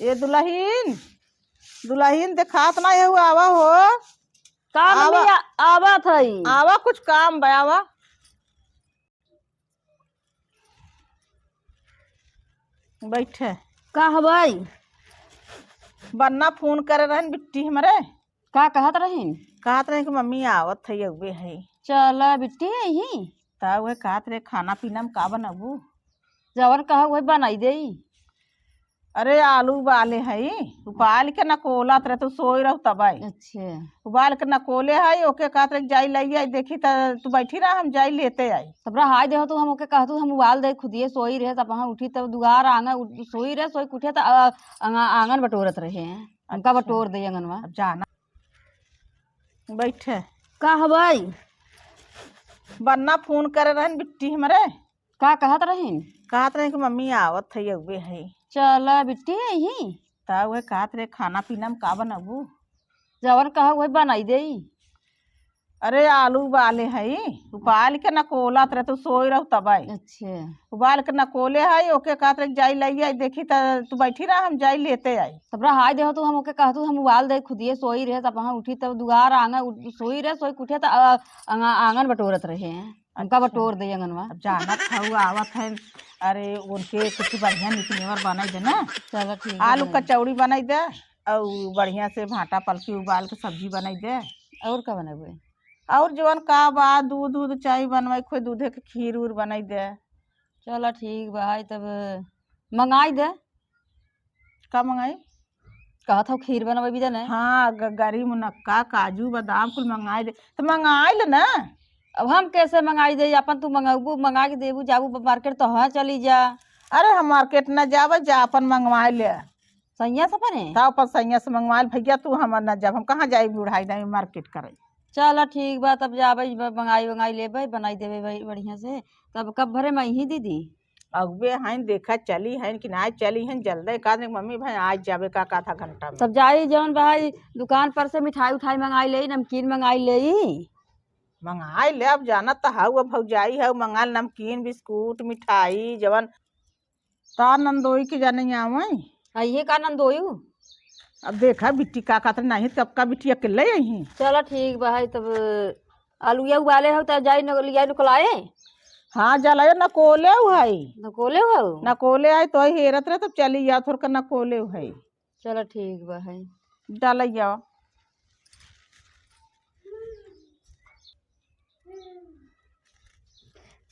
ये दुल्हीन दुल्हीन देखात ना है आवा हो। का आवा मम्मी आवत हई। आवा कुछ काम बा आवा। बैठे का हवई? बन्ना फोन करे रहन बिट्टी हमरे। का कहत रहीन? कहत रहे कि मम्मी आवत है अबे है। चल बिट्टी यही तब वह कहत रहे खाना पीना में का बनाबू। जवन कहा वही बनाई देई। अरे आलू उबाले है उबाल के नकोलत रहे तो सोई रह तब अच्छा उबाल के नकोले है ओके कहत रहे जाई लई आई देखी तू बैठी रहा हम जाई लेते आई। तब हाय देहो तू हम ओके कहतू हम उबाल दे खुदिए सोई रहे तब वहां उठी तब दुआर आंगन सोई रहे सोई उठे तो आंगन बटोरत रहे हमका अच्छा। बटोर दे आंगनवा। अब जाना बैठे का हवई? बन्ना फोन करे रहन बिट्टी हमरे। का कहत रहीन? कहत रहे कि मम्मी आवत है अबे है। चल बिट्टी यही तब वह कहत रहे खाना पीना में का बनाबू। जवन कहा वही बनाई देई। अरे आलू उबाले है उबाल के नकोलत रहे तो सोई रह तब अच्छा उबाल के नकोले है ओके कहत रहे जाई लई आई देखी तू बैठी रहा हम जाई लेते आई। तब हाय देहो तू हम ओके कहतू हम उबाल दे खुदिए सोई रहे तब वहां उठी तब दुआर आंगन सोई रहे सोई उठे तो आंगन बटोरत रहे हमका अच्छा। बटोर दे आंगनवा। अब जाना था आवत है। अरे उनके कुछ बढ़िया निकलेवर बनाई दे ना। चलो ठीक आलू है। कचौड़ी बनाई दे और बढ़िया से भाटा पलकी उबाल के सब्जी बनाई दे। और का बनेबे? और जवन का बा दूध दूध चाय बनवाई खोई दूधे के खीर उर बनाई दे। चलो ठीक भाई तब मंगाई दे। का मंगाई? कहत हो खीर बनवे भी देने। हाँ गरी मुनक्का काजू बादाम कुल मंगाई दे तो मंगाई ले ना। अब हम कैसे मंगाई दे अपन तू मंगाबू मंगा के देबू जाबू मार्केट तो हाँ चली जा। अरे हम मार्केट न जाब जा अपन मंगवाई ले। सैया सपने था अपन सैया से मंगवाई भैया तू हम न जब हम कहाँ जाए बुढ़ाई नहीं मार्केट करे। चलो ठीक बा तब जाबे मंगाई वंगाई लेबे बनाई देबे भाई बढ़िया से। तब कब भरे मैं ही दीदी अगबे हैं देखा चली हैं कि ना चली हैं जल्दी का मम्मी भाई आज जाबे का आधा घंटा में। तब जाई जौन भाई दुकान पर से मिठाई उठाई मंगाई ले नमकीन मंगाई ले। मंगाई ले अब जाना तो हाउ अब भौजाई है मंगा नमकीन बिस्कुट मिठाई जवन ता नंदोई के जाने आवे। ये का नंदोयू? अब देखा बिट्टी का कहते नहीं कब का बिट्टी अकेले यही। चलो ठीक भाई तब आलूया उबाले हो तब जाई लिया निकलाए। हाँ जलायो नकोले है नकोले हो? नकोले है तो हेरत रहे तब चली जाओ थोड़ा नकोले है। चलो ठीक बा है डाल जाओ।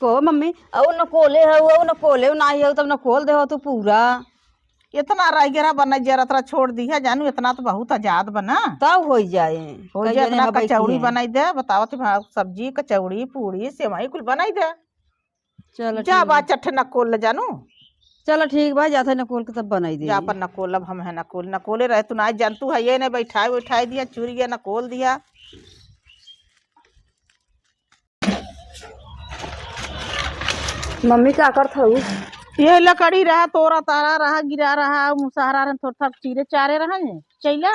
को मम्मी और नकोले है वो नकोले नहीं हो तब नकोल दे हो तू पूरा। इतना रह गया बना जरा छोड़ दी है जानू इतना तो बहुत आजाद बना तब हो जाए हो जाए इतना कचौड़ी बनाई दे बताओ तो सब्जी कचौड़ी पूड़ी सेवई कुल बनाई दे। चलो जा बा चट्ठे नकोल ले जानू। चलो ठीक भाई जाते नकोल के तब बनाई दे जा पर नकोल अब हम है नकोल नकोले रहे तू ना जानतू है ये नहीं बैठाए बैठाए दिया चूरी गया नकोल दिया। मम्मी क्या करत हूँ? ये लकड़ी रहा तोरा तारा रहा गिरा रहा मुसहरा रहा थोड़ा थोड़ा चीरे चारे रहा है चैला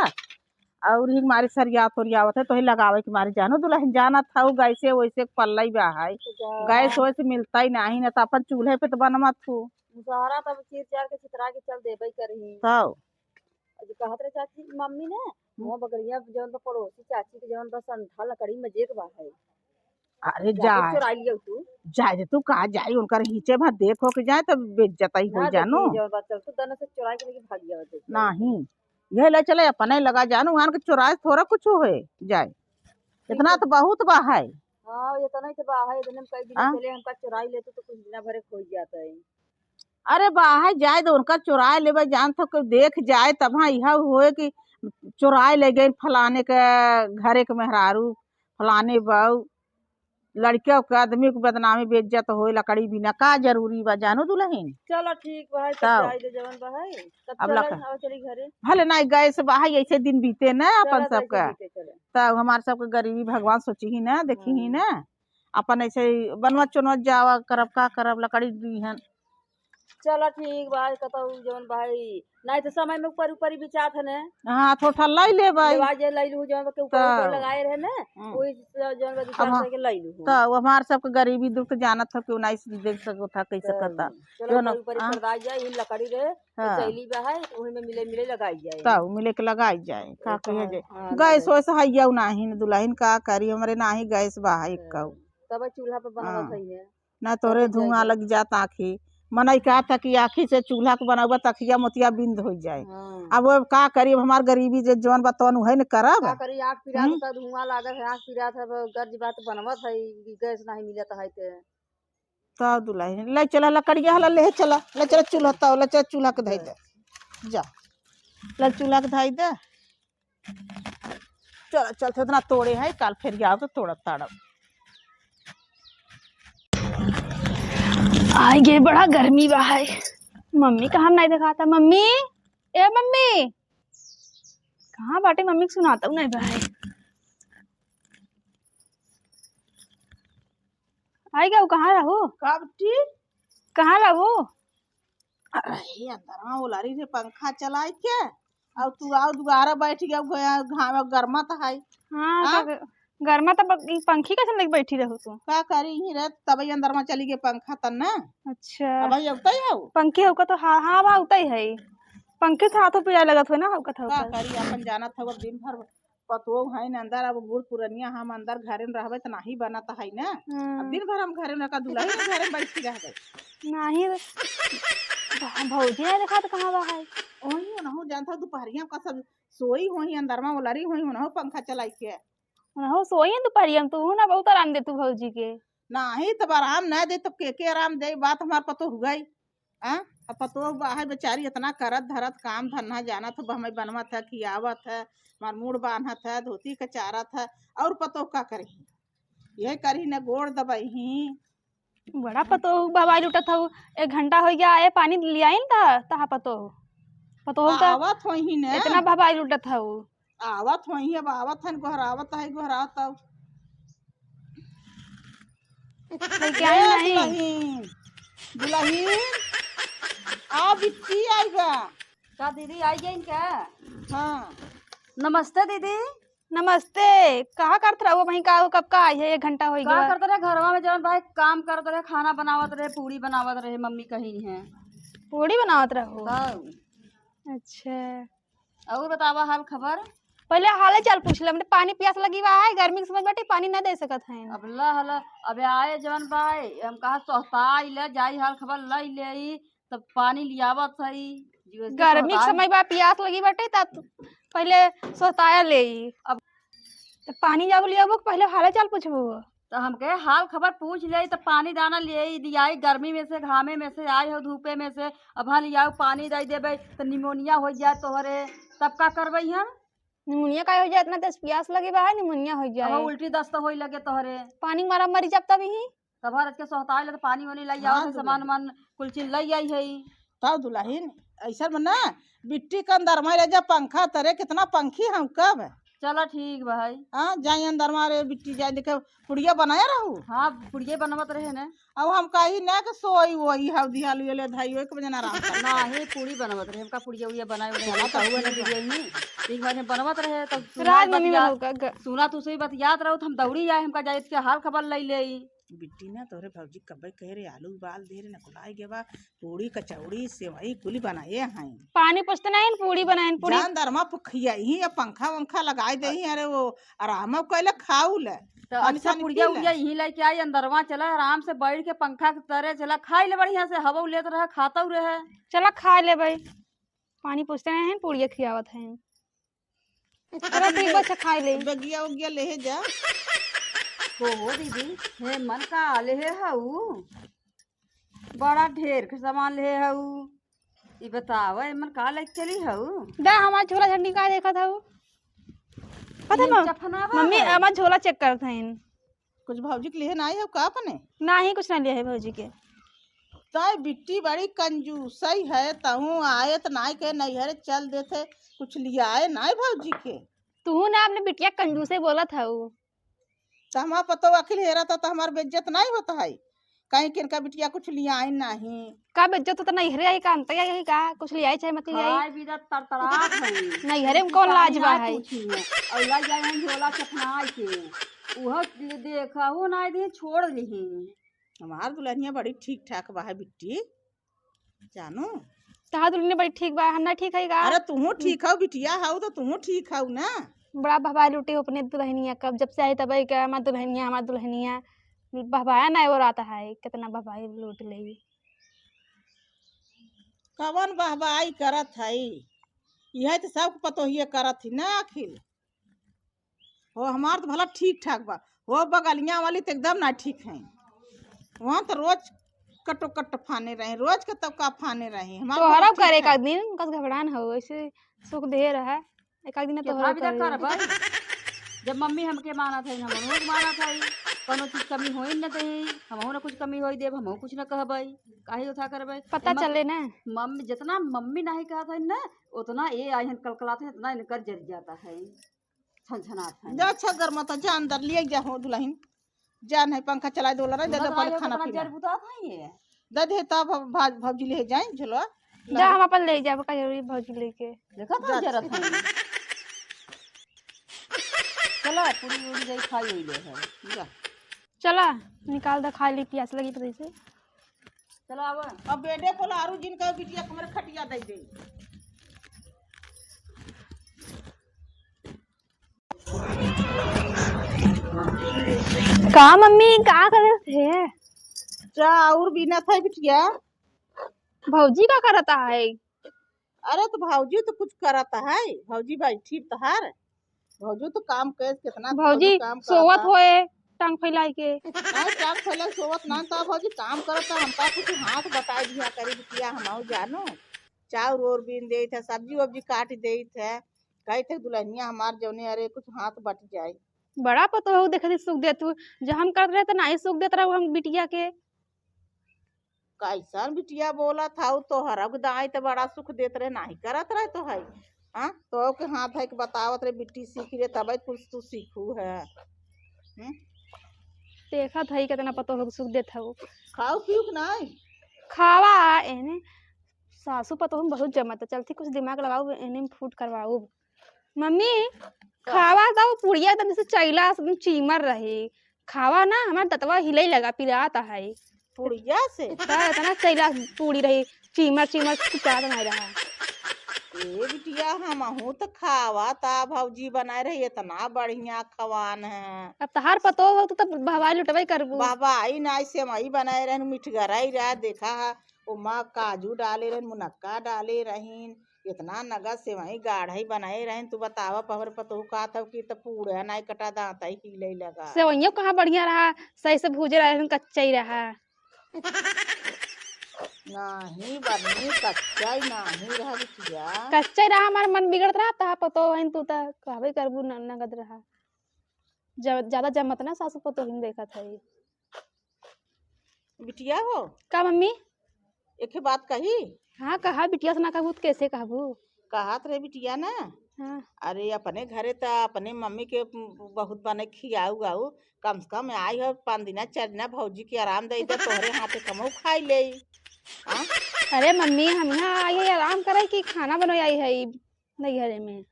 और ही मारी सरिया तोरियावत है तो ही लगावे के मारे जानो दुल्हन जाना था गैसे वैसे पल्ला ही है गैस वैसे मिलता ही नहीं ना तो अपन चूल्हे पे तो बनवा थू मुसहरा तब चीर चार के चितरा के चल देबे करही तब कहत रहे चाची मम्मी ने वो बगरिया जवन पड़ोसी चाची के जवन बस अंठा लकड़ी मजे के बा है। अरे जाए चुरा लियो तू जाए तू कहा जाए उनका हीचे भर देखो के जाए तब बेइज्जत ही हो जानो चल तू दन से चुरा के लेके भाग गया नहीं यह ले चले अपने लगा जानू आन के चुराए थोड़ा कुछ हो जाए इतना तो बहुत बा है। हाँ ये तो नहीं तो बा है दिन में कई दिन चले हमका चुराई लेते तो कुछ दिन भरे खो जाता है। अरे बाहर जाए तो उनका चुराए ले जान तो कोई देख जाए तब हाँ यह हुए कि चुराए ले गए फलाने के घरे के मेहरारू फलाने बहू लड़के के आदमी को बदनामी बेइज्जत हो लकड़ी बिना का जरूरी बा जानू दुल्हन। चलो ठीक बा तब जाए दे जवन बा है तब चल चली घरे भले नहीं गए से बाहर ऐसे दिन बीते ना अपन सबका तब हमारे सबके गरीबी भगवान सोची ही ना देखी ही ना अपन ऐसे बनवत चुनवत जावा करब का करब लकड़ी दीहन चलो ठीक भाई कतौ जवन भाई नहीं तो समय में ऊपर ऊपर ही बिचात है ने हाँ थोड़ा लाई ले भाई लेवा जे लई लू जवन के ऊपर ऊपर लगाए रहे ने हम्म। वही जवन बा अब विचार हाँ से के लई लू तो हमार सबके गरीबी दुख तो जानत था क्यों नहीं से देख सको था कैसे करता चलो जो ऊपर न ऊपर ही खरीदाई जाए इन लकड़ी रे हाँ चैली बा है वही में मिले मिले लगाई जाए तो मिले के लगाई जाए का कहे जे हाँ गैस वैसे हैया नाही न दुल्हन का करी हमरे नाही गैस बा है कहू तब चूल्हा पे बनावत हाँ है ना तोरे धुआं लग जात आँखी मनई का था कि आँखी से चूल्हा के बनावा तखिया मोतिया बिंद हो जाए हाँ अब वो का करी अब हमार गरीबी जे जौन बा तौन उहे न करब का करी आँख पिरात है धुआं लागत है आँख पिरात है गर्ज बात बनवत है गैस नहीं मिलत है ते तो दुल्हन ले चला लकड़िया हला ले चला ले चला चूल्हा तो ले चला चूल्हा के धई दे जा ले चूल्हा के धई दे चल चल इतना तोड़े है कल फिर आओ तो तोड़ा ताड़ा आई गे बड़ा गर्मी बा है मम्मी का हम नहीं दिखाता मम्मी ए मम्मी कहाँ बाटे मम्मी को सुनाता हूँ नहीं बा है आई गया कहाँ रहो काबटी कहाँ रहो अरे अंदर में ओलारी से पंखा चलाई के अब तू आओ दुआरा बैठ गया घाम गर्मा तो है हाँ गर्मा तो पंखी कैसे लग बैठी रहो तू का करी ही रे तभी अंदर में चली गई पंखा तन ना अच्छा अब ही उगता ही है पंखी होगा तो हाँ हाँ वहाँ उतना ही है पंखे से हाथों पे लगत हो ना होगा था का करी अपन जाना था वो दिन भर पतो है न अंदर अब बूढ़ पुरनिया हम अंदर घरे में रहबे तो नहीं बनता है ना अब दिन भर हम घरे में का दुल्हन के घरे में बैठ के रह गए नहीं भौजी नहीं देखा तो कहाँ बा है ओही ना हो जानता दोपहरिया का सब सोई होई अंदर में ओलारी होई ना हो पंखा चलाई के हो सोई दोपहरी हम तू ना बहुत आराम दे तू भौजी के नहीं तब आराम न दे तब के आराम दे बात हमार पतो हो गई अब पतो बाहर बेचारी इतना करत धरत काम धन्ना जाना तो हमें बनवत है खियावत है हमार मूड बांधत है धोती कचारत है और पतो का करी यही करी न गोड़ दबही बड़ा पतो बाबा लुटा था 1 घंटा हो गया आए पानी लिया ही था तहा पतो पतो आवत होही न इतना बाबा लुटा था वो आवत होही अब आवत है गोहरावत है गोहरावत तब क्या नहीं दुल्हन आ बिट्टी आएगा का दीदी आई गई क्या हाँ नमस्ते दीदी नमस्ते कहाँ करते रहो वहीं का कब का आई है 1 घंटा हो का गया करते रहे घरवा में जवन भाई काम करते रहे खाना बनावत रहे पूरी बनावत रहे मम्मी कहीं है पूड़ी बनावत रहो तब अच्छा और बतावा हाल खबर पहले हाले चल पूछ ले हमने पानी प्यास लगी हुआ है गर्मी के समय बैठे पानी न दे सकत है अब ला हला अब आए जवन भाई हम कहा सोहता ले जाई हाल खबर लई ले तब पानी लियावत सही गर्मी के समय बा प्यास लगी बैठे तब पहले सोताया ले अब तो पानी जाब लिया पहले हाले चल पूछबो तो हमके हाल खबर पूछ ले तो पानी दाना ले दियाई गर्मी में से घामे में से आए हो धूपे में से अब हाँ लियाओ पानी दे देबे तो निमोनिया हो जाए तोहरे तब का करबई हम निमोनिया का हो जाए इतना तेज प्यास लगे बा है निमोनिया हो जाए अब उल्टी दस्त होई लगे तोहरे पानी मारा मरी जब तभी ही तब हर के सोहताए ले तो पानी वानी लई आओ सामान मान कुल चीज लई आई है तब दुल्हन ऐसा बना बिट्टी के अंदर में ले जा पंखा तरे कितना पंखी हम कब चलो ठीक भाई हाँ जाए अंदर मारे बिट्टी जाए देखे पुड़िया बनाया रहू हाँ पुड़िये बनवत रहे ने अब हम कही ना कि सोई वही हल्दी हल्दी ले धाई एक बजे आराम कर ना ही पूरी बनवत रहे हमका पुड़िया उड़िया बनाए उड़े तो हुआ नहीं दिए ही एक बार में बनवत रहे तब रात मम्मी में होगा सुना तू सही बतियात रहो तो हम दौड़ी आए हमका जाए इसके हाल खबर लई ले बिट्टी ना तोरे भौजी कब कह रहे आलू उबाल दे रहे नकुलाई के बा पूड़ी कचौड़ी सेवई कुली बनाए हैं पानी पूछते नहीं पूड़ी बनाए पूड़ी जान दरमा पुखिया ही या पंखा वंखा लगाए दे ही अरे वो आराम कहले खाऊ ले तो अच्छा पुड़िया उड़िया यही लेके आई अंदरवा चला आराम से बैठ के पंखा के तरह चला खाई ले बढ़िया से हवा लेते रहे खाता रहे चला खा ले भाई पानी पूछते नहीं है पूड़िया खियावत है चलो ठीक बच्चा खा ले बगिया उगिया ले जा हो दीदी हे मन का ले हऊ बड़ा ढेर के सामान ले हऊ ये बताव मन का लेके चली हऊ दा हमारा झोला झंडी का देखा था वो पता ना मम्मी हमारा झोला चेक करते हैं कुछ भौजी के लिए ना आई हो का अपने ना ही कुछ ना लिया है भौजी के ताई बिट्टी बड़ी कंजूस है तहू आए तो नाई के नैहर चल देते कुछ लिया आए नाई भौजी के तू ना अपने बिटिया कंजूसे बोला था वो तो हमारा पतो अखिल हेरा था तो हमार बेइज्जत नहीं होता है कहीं किनका बिटिया कुछ लिया आई नहीं। का बेज्जत तो नहीं हरे आई का अंत यही का कुछ ले आई चाहे मत ले आई खाए भी तरतरात है नहीं हरे में कौन लाज बा है और ला जाए हम झोला चखनाए के उह देखा हो ना दे छोड़ ली। हमार दुल्हनिया बड़ी ठीक ठाक बा है बिट्टी जानू। तहा दुल्हन बड़ी ठीक बा हन्ना ठीक है का अरे तुहू ठीक हौ बिटिया हौ तो तुहू ठीक हौ ना। बड़ा भवाई लुटे अपने दुल्हनिया कब जब से आई तब आई का हमार दुल्हनिया भवाया नहीं हो रहा है कितना भवाई लूट ले कवन बहबाई करत है यह तो सब पतोहिए करत ही ना आखिर। हो हमार तो भला ठीक ठाक बा हो बगलिया वाली तो एकदम ना ठीक है। वहाँ तो रोज कटो कट फाने रहे रोज के तब का फाने रहे तो हरब करे एक दिन कस घबरान हो ऐसे सुख दे रहा एक दिन तो कर जब मम्मी हमके माना था हम माना था कोनो चीज कमी होई न दे हमहु न कुछ कमी होई देब हमहु कुछ न कहबै काहे उठा करबै पता चले ना मम्मी जितना मम्मी नहीं कहा था ना उतना ये आई हन कलकलाते इतना इनकर जर जाता है छनछनात है। जा अच्छा गर्म तो जा अंदर ले जा हो दुल्हन जा नहीं पंखा चला दो रे दे दे पहले खाना पीना जर बुता था ये दे दे तब भौजी ले जाए झोला जा हम अपन ले जाब का जरूरी भौजी लेके देखा था जरत है। चला पूरी उड़ी गई खाई हुई ले है जा चला निकाल दे खा ली प्यास लगी पता से चला अब बेटे को लारू जिनका बिटिया हमरे खटिया दे दे। का मम्मी का करे थे जा और बिना था बिटिया भौजी का करता है अरे तो भौजी तो कुछ करता है भौजी भाई ठीक तो हार भौजी तो काम कैस कितना भौजी काम सोवत होए टांग फैलाई के नहीं काम फैले सोवत ना तो भौजी काम करता हमका कुछ हाथ बता दिया करी बिटिया हम जानो चाउर और बीन दे थे सब्जी वब्जी काट दे थे कही थे दुल्हनिया हमार जौने अरे कुछ हाथ बट जाए बड़ा पतो हो देखे सुख दे तू जो हम करत रहे तो नहीं सुख देत रहो हम बिटिया के कैसन बिटिया बोला था तो हरग दाई तो बड़ा सुख देत रहे नहीं करत रहे तो है हाँ तो के हाथ है कि बतावत रहे बिट्टी सीख रे तब कुछ तू सीखू है। देखा था कितना पतो हो सुख देत हो खाओ पियो नहीं खावा एने सासू पतो हम बहुत जमत चलती कुछ दिमाग लगाओ एने में फूट करवाओ मम्मी खावा तो पुड़िया एकदम जैसे चैला एकदम चीमर रहे खावा ना हमारा दतवा हिले लगा पिराता है पुड़िया से इतना चैला पूरी रही चीमर चीमर कुचात नहीं रहा ए बिटिया हमहू तो खावा ता भौजी बनाए रही इतना बढ़िया खवान है। अब तहार पतो हो तो भवाई लुटवाई करबू बाबा आई ना सेवई बनाए रहन मिठगराई रहा देखा है उमा काजू डाले रहन मुनक्का डाले रहीन इतना नगा सेवई गाढ़ई बनाए रहन तू बतावा पहर पतो का था कि तो पूरा नहीं कटा दांत ही हिले लगा सेवइयो कहाँ बढ़िया रहा सही से भूजे रहा कच्चा ही रहा नहीं बनी कच्चा ही नहीं रहा बिटिया कच्चा ही रहा हमारा मन बिगड़त रहा तहा पतो है तू तो कहबे करबू नगद रहा ज्यादा जमत ना सासू पतो ही देखा था बिटिया हो का मम्मी एक बात कही हाँ कहा बिटिया से ना कहबू तो कैसे कहबू कहत रहे बिटिया ना हाँ अरे अपने घरे तो अपने मम्मी के बहुत बने खियाऊ गाऊ कम से कम आई हो 5 दिना 4 दिना भौजी के आराम दे दे तोहरे हाथे कमऊ खाई ले। अरे मम्मी हम यहाँ आई है आराम करे कि खाना बनवाई आई है नहीं घरे में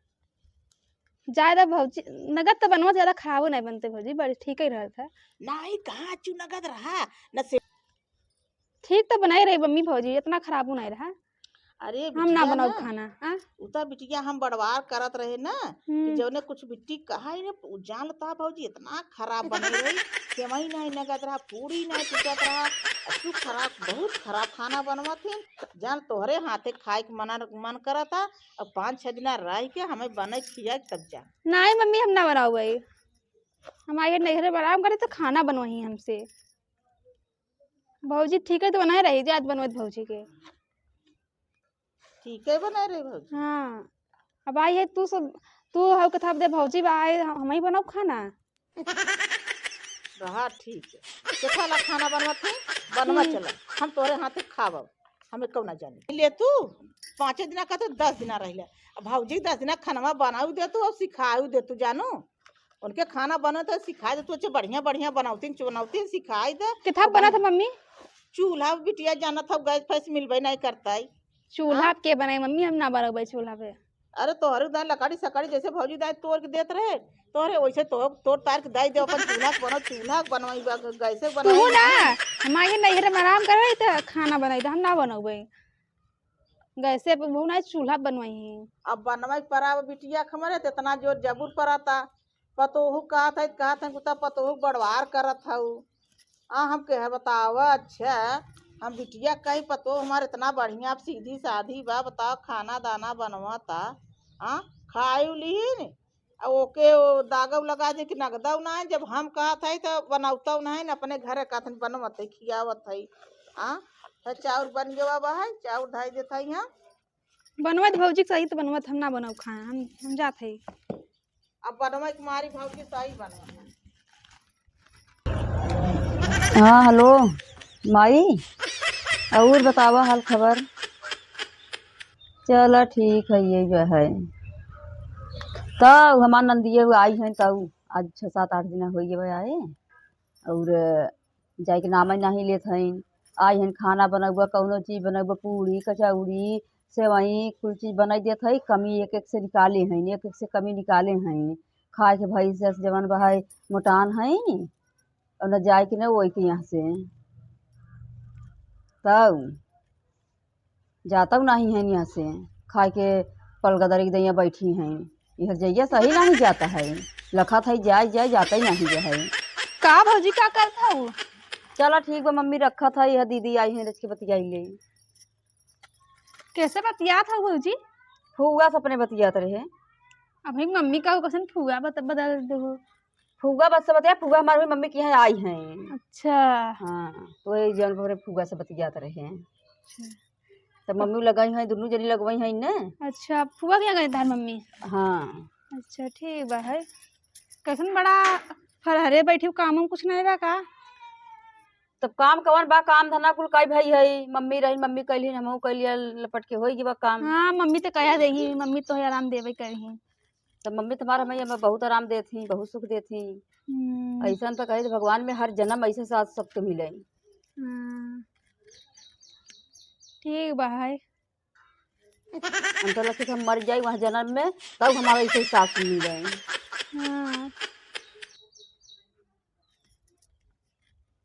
ज्यादा भौजी नगद तो बनवा ज्यादा खराब नहीं बनते भौजी बड़ी ठीक ही रहा था नहीं कहाँ चू नगद रहा न से ठीक तो बनाई रही मम्मी भौजी इतना खराब नहीं रहा अरे हम ना बनाओ खाना हाँ उतर बिटिया हम बड़वार करत रहे ना कि जौने कुछ बिट्टी कहा ही ने जान लता भौजी इतना खराब बने रही सेवई नहीं नगद रहा पूरी नहीं टूटत रहा तू खराब बहुत खराब खाना बनवा थे जान तोहरे हाथे खाए के मन करा था अब 5-6 दिन रह के हमें बने खिया तब जा नहीं मम्मी हम ना बनाओ भाई हमारे नहरे आराम करे तो खाना बनवाई हमसे भौजी ठीक है तो बनाए रही आज बनवत भौजी के ठीक है बना रहे भौजी हाँ अब आई है तू हो कथा दे भौजी आए हम ही बनाओ खाना रहा ठीक है कैसा ला खाना बनवा चला हम तोरे हाथे खाब हमें कौ ना जाने ले तू 5 दिन का तो 10 दिन रह ले भौजी 10 दिन खाना बनाऊ दे तू और सिखाऊ दे तू जानू उनके खाना बना तो सिखाए दे, तू अच्छे बढ़िया बढ़िया बनावती सिखाई दे। कितना बना था मम्मी? चूल्हा बिटिया जाना था, गैस फैस मिलबे नहीं करता है। चूल्हा पे के बनाई मम्मी, हम ना बनबै चूल्हा पे। अरे तोहरे दाल लकड़ी सकड़ी जैसे भौजी दाल तोड़ के देत रहे, तोहरे वैसे तोड़ तार के दाई दे अपन चूल्हा के बनो, चूल्हा के बनवाई गैसे तू बनवाई ना नहीं। हमारे नैहर में आराम करबै त खाना बनाई, हम ना बनबै गैसे पे, वो ना चूल्हा बनवाई है। अब बनवाई परा बिटिया खमरे तो इतना जोर जबूर पराता। पतोहू कहा था कुत्ता पतोहू बड़वार करत हूँ। हम कहे बताओ, अच्छा हम बिटिया कहीं पतो हमारे इतना बढ़िया सीधी साधी बा, बताओ खाना दाना बनवाता। खाई ली ओके वो दागव लगा दे कि नगदा ना है, जब हम कहा था तो बनावता ना है, अपने घर का बनवत है खियावत है। तो चाउर बन गया बा है, चाउर ढाई देता है यहाँ। बनवत भौजी सही तो बनवत, हम ना बनाऊ खाना, हम जात है। अब बनवा तुम्हारी भौजी सही बनवा। हाँ हेलो माई, और बतावा हाल खबर। चलो ठीक है, ये जो है तब हमार नंदिये आई हैं, तब आज 6-7-8 दिन हो गए आए, और जाके नाम नहीं लेत हन। आई हन खाना बनबा, कौनो चीज बनबा, पूड़ी कचौड़ी सेवई कुल चीज बनाई देत है। कमी एक एक से निकाले हैं, एक एक से कमी निकाले हैं। खाए के भाई से जवन बहाई मोटान है, और न जाए कि न वही के यहाँ से तब जाता नहीं है यहाँ से। खाए के पलगदरी के दैया बैठी हैं, यह जइया सही नहीं जाता है। लखा था जाए जाए जाता ही नहीं है। का भौजी का करता हूँ? चलो ठीक बा मम्मी, रखा था। यह दीदी आई है, रच के बतियाई ले। कैसे बतिया था भौजी? फुआ से अपने बतियात रहे। अब मम्मी का पसंद फुआ बदल दो। फुआ बस से बताया, फुआ हमारे मम्मी के यहाँ आई हैं। अच्छा हाँ, तो वही जन पर फुआ से बतियात रहे। तो मम्मी लगाई है, दोनों जनी लगवाई है न। अच्छा, फुआ क्या गई तार मम्मी? हाँ अच्छा ठीक बा है। कैसन बड़ा फरहरे बैठी हूँ, काम कुछ नहीं बा का? तब काम कवन बा, काम धंधा कुल कई भाई है। मम्मी रही, मम्मी कैली, हमहू कैलिया, लपट के होई बा काम। हाँ मम्मी तो कया देही, मम्मी तो आराम देवे करही। तब मम्मी तुम्हारा मैया में बहुत आराम देती, बहुत सुख देती। ऐसा तो कहे भगवान में हर जन्म ऐसे साथ सबके मिले। ठीक बा है। हम तो लगता हम मर जाए वहाँ जन्म में, तब हमारा ऐसे साथ मिले। हाँ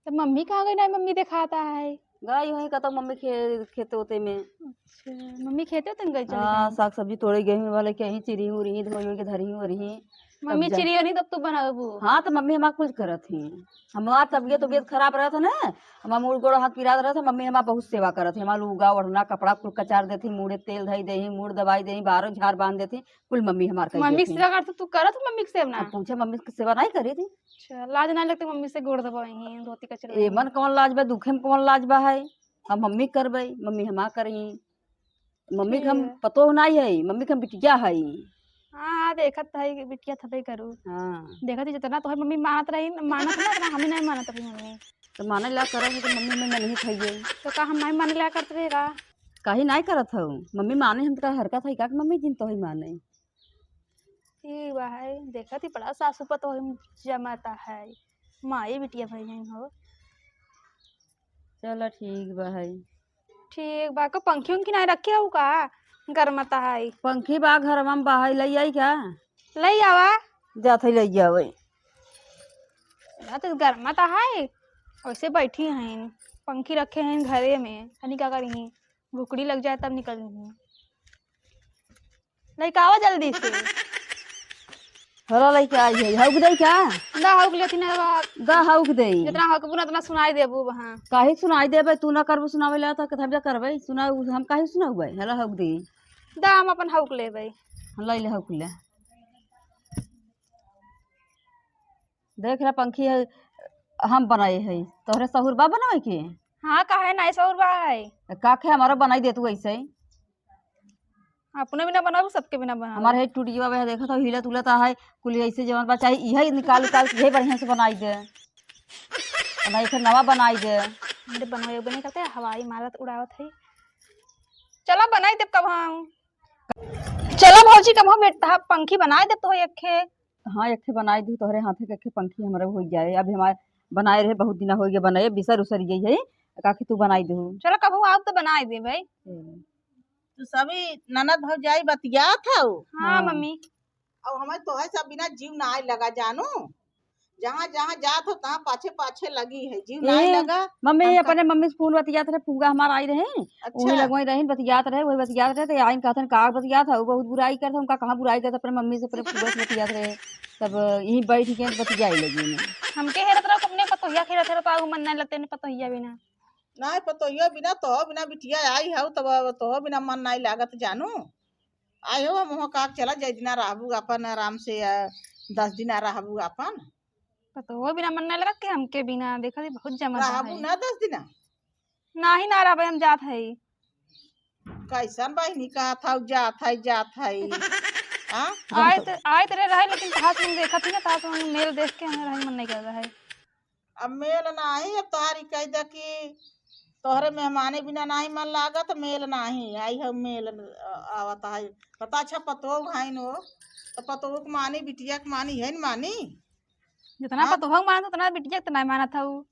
तो मम्मी कहाँ गई? नहीं मम्मी दिखाता है गई वही कहता मम्मी खेते होते में। अच्छा, मम्मी खेते तुम गई चली हाँ, गई? साग सब्जी तोड़े गए वाले कहीं चिरी उरी धोई के धरी हो रही। मम्मी चिड़िया नहीं तब तो बनाबू। हाँ तो मम्मी हमारा कुछ करत थी। हमारा तबियत खराब रहा था ना, हमारा मुड़ गोड़ हाथ पिरात रहा था, मम्मी हमारा बहुत सेवा करत थी। हमारा लुगा ओढ़ना कपड़ा कुल कचार देती, मुड़े तेल धई दे, मुड़ दवाई दे, बारह झाड़ बांध देती, कुल मम्मी हमारा मम्मी की सेवा करते, तू करत मम्मी की सेवा? पूछे मम्मी की सेवा नहीं करी थी। अच्छा, लाज नहीं लगती मम्मी से गोड़ दबाई धोती कचरा? ए मन कौन लाज बा, दुखे में कौन लाज बा है। हम मम्मी करबे, मम्मी हमारा करी। मम्मी के हम पतो नहीं है, मम्मी के हम बिटिया है। हाँ देखत है बिटिया थपे करू। हाँ देखत जितना तो मम्मी मानत रही, मानत ना हमें नहीं मानत रही मम्मी। तो माने ला करेंगे तो मम्मी में नहीं खाइए तो का हम नहीं माने ला करते रहेगा? कहीं नहीं करत हूँ मम्मी माने, हम तो हरकत है का मम्मी जिन तो ही माने। ठीक बा है, देखत ही बड़ा सासू पतो जमाता है, माई बिटिया भाई हैं हो। चलो ठीक बा है। ठीक बा, को पंखी उंखी नहीं रखे हो का? गरमता है। पंखी बा घर में बाहर ले आई क्या? ले आवा जाते ले जावे। तो गरमता है, वैसे बैठी हैं, पंखी रखे हैं घरे में, हनी का करी भुकड़ी लग जाए तब निकल लेके आवा जल्दी से। हला लेके आई है, हौक दे क्या? ना हौक लेती ना बा, दा हौक दे। जितना हौकबू ना उतना सुनाई देबू वहां। काहे सुनाई देबे, तू ना करबू सुनावे ला तो कथम जा करबे, सुना हम काहे सुनाऊबे। हला हौक दे। दा हम अपन हौक लेबै। ले ले हौक ले। देख रहा पंखी है हम बनाए है, तोहरे सहूर बा बनावे के? हाँ काहे नहीं सौर बा है, काखे हमारा बनाई दे तू ऐसे। अपने बिना बनाबू सबके बिना बनाबू। हमारे है टूटिया वह देखा था हिला तुलता है कुल ऐसे जवन बा चाहे यही निकाल निकाल के यही बढ़िया से बनाई दे, बनाई फिर नवा बनाई दे। मेरे बनवाए बने करते हवाई मारत उड़ावत है। चलो बनाई दे कब हम, चलो भौजी कब हम बेटा पंखी बनाए दे तो एक खे हाँ एक ठे बनाई दी तोहरे हाथे के एक ठे पंखी हमारा हो जाए। अभी हमारे बनाए रहे बहुत दिन हो गए बनाए बिसर उसर गई है काकी तू बनाई दू। चलो कबू आओ तो बना दे भाई। तू सभी ननद भौजाई बतिया था हाँ मम्मी। और हमें तो है सब बिना जीव ना लगा जानू। जहाँ जहाँ जात हो तहाँ पाछे पाछे लगी है जीव ना ए, लगा। मम्मी हमका- अपने मम्मी से फोन बतियात रहे फूगा हमारा आई रहे अच्छा वही लगवाई रहे बतियात रहे वही बतियात रहे तो आई कहते का बतियात है बहुत बुराई करते उनका कहाँ बुराई करते अपने मम्मी से अपने फूगा से बतियात रहे तब यही बैठ के बतियाई लगी उन्हें। हमके हेरत रहो अपने पतोहिया खेरत रहो पागु मन नहीं लगते नहीं पतोहिया बिना। नहीं पतोहियो बिना तो बिना बिटिया आई है तब तो बिना मन नहीं लागत जानू। आई हो हम का चला जय दिना रहबू अपन आराम से 10 दिन रहबू अपन पतोहो बिना मन नहीं लगा कि हमके बिना देखा थी बहुत जमत रहबू है। ना 10 दिन। ना ही ना रहा हम जात है। कैसन बहनी कहा था जात है हाँ आए तेरे रहे लेकिन कहा से हम देखा थी ना कहा से हम मेल देख के हमें रहे मन नहीं कर रहा है। अब मेल नहीं अब तोहारी कह दे कि तोहरे मेहमाने बिना नहीं मन लागत मेल नहीं आई है मेल आवता है पता अच्छा पतो है नो तो पतो के मानी बिटिया के मानी है न मानी। जितना हाँ? पतोहो माना उतना बिटिया तो नहीं माना था वो।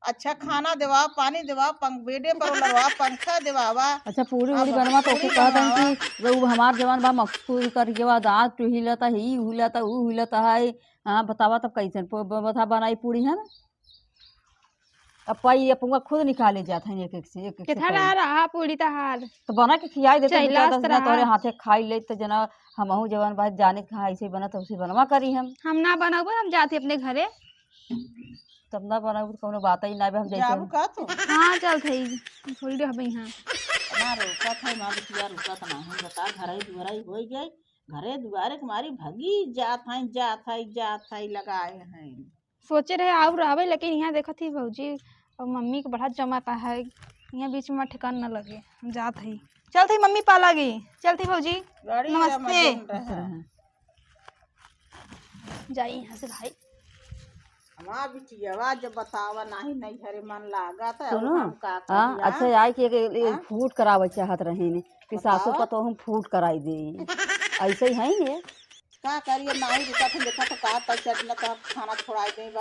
अच्छा खाना देवा पानी देवा बेडे पर लड़वा पंखा देवावा। अच्छा पूरी हाँ, उरी बनवा तो पूरी ओके कहता बनवावा। कि वो हमार जवान बा मकसूद करके बा दांत टू हिलता ही हिलता ऊ हिलता है। हाँ बतावा तब कैसे बता बनाई पूरी है ना अब पाई अपना खुद निकाले जाते हैं एक एक से कितना पाई। रहा पूरी तहार तो बना के खियाई देते चहिला 10 दिन रहा। तोहरे हाथे खाई ले तो जना हमहू जवान बात जाने खा ऐसे बना तो उसे बनवा करी हम ना बनाबो हम जाते अपने घरे। तब ना बनाऊ तो कोनो बात ही ना हम जैसे जाबू का तो हाँ चल थई थोड़ी रह यहाँ। ना रोका था ना बिटिया रोका था नहीं बता घरे दुआरे हो गए घरे दुआरे तुम्हारी भगी जात है लगाए हैं। सोचे रहे आऊ रहबे लेकिन यहाँ देखा थी भौजी और मम्मी के बड़ा जमाता है यहाँ बीच में ठिकान न लगे हम जात है। चल थी मम्मी पाला गई चल थी भौजी गाड़ी नमस्ते। रहा जाई यहाँ से भाई। हमार बिटिया जब बतावा नहीं घरे मन लागा था सुनो हम का हाँ करिया? अच्छा आई कि हाँ? फूट करावे चाहत रहे ने कि सासू बतावा। पतो हम फूट कराई दे ऐसे ही है ने का करिए नहीं रुका था देखा तो कहा तक चटना तो खाना छोड़ाई दे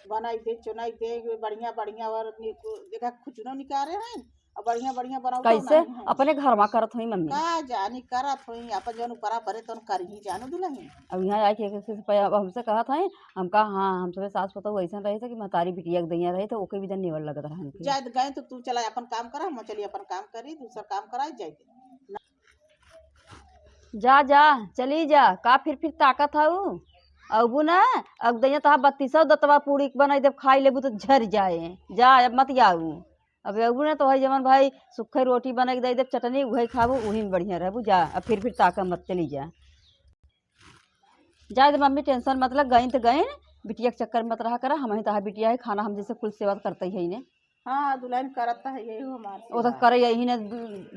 बनाई दे चुनाई दे बढ़िया बढ़िया और देखा खुचनो निकाले हैं और बढ़िया बढ़िया बनाओ कैसे अपने घर में करत हुई मम्मी का जानी करत होई अपन जौन परा परे तौन कर ही जानू दुल्हन। अब यहाँ आई के अब हमसे कहा था हम कहा हाँ हम सब सास पतो वैसा रहे थे कि महतारी बिटिया के दैया रहे थे ओके भी नेवर लगत रहा हमके। जाए गए तो तू चला अपन काम करा हम चलिए अपन काम करी दूसरा काम कराई जाए जा जा चली जा का फिर ताकत है अबू ना अब दैया तहा 32 दतवा पूरी बनाई देव खाई लेबू तो झर जाए जा अब मत आऊ अब अबू ना तो भाई जमन भाई सूखे रोटी बना के दे देव चटनी वही खाबू वही में बढ़िया रहबू जा अब फिर ताकत मत चली जा जा दे मम्मी टेंशन मतलब गई तो गई बिटिया के चक्कर मत रहा करा हम तहा बिटिया है खाना हम जैसे कुल सेवा करते ही ने। हाँ दुल्हन करता है यही हमारे वो तो करे यही ने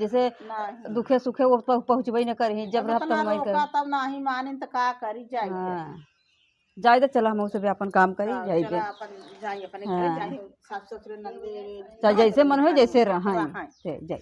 जैसे नहीं दुखे सुखे वो पहुँचबे न करी जब रह अपना तब वही रोका कर। तब नहीं माने तो का करी जाए हाँ जाए तो चला हम उसे भी अपन काम करी जाए चला अपन जाए अपने घर हाँ। जाए सास ससुर नंदे चाहे जैसे मन हो जैसे रहा हाँ। जाए